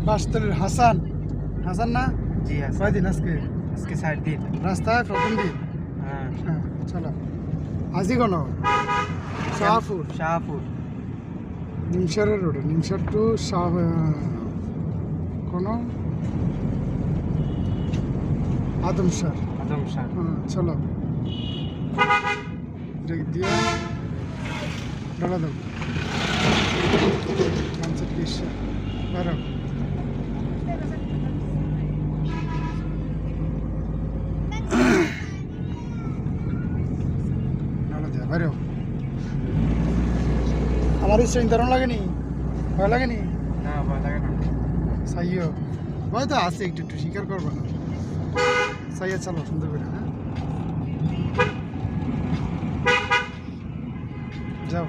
বাসতলির হাসান। হাসান না? জি হাসান। কয়দিন আজকে? আজকে 4 দিন। রাস্তায় প্রথম দিন। হ্যাঁ। হ্যাঁ চলো। আজিগণ শাহপুর শাহপুর নিমসারের রোডে, নিমসার টু শাহ কোন আদমসার। আদমশাহ। হ্যাঁ চলো দিয়ে ডালা দাও পাঁচের পিস বারো ডালা দেওয়া বাইরে আমার চিন্তা লাগেনি, ভয় লাগেনি? না ভয় লাগে না। সাইও ভয় তো আছে, একটু একটু স্বীকার করবো না। সাইয়া চলো সুন্দর করে। হ্যাঁ যাও।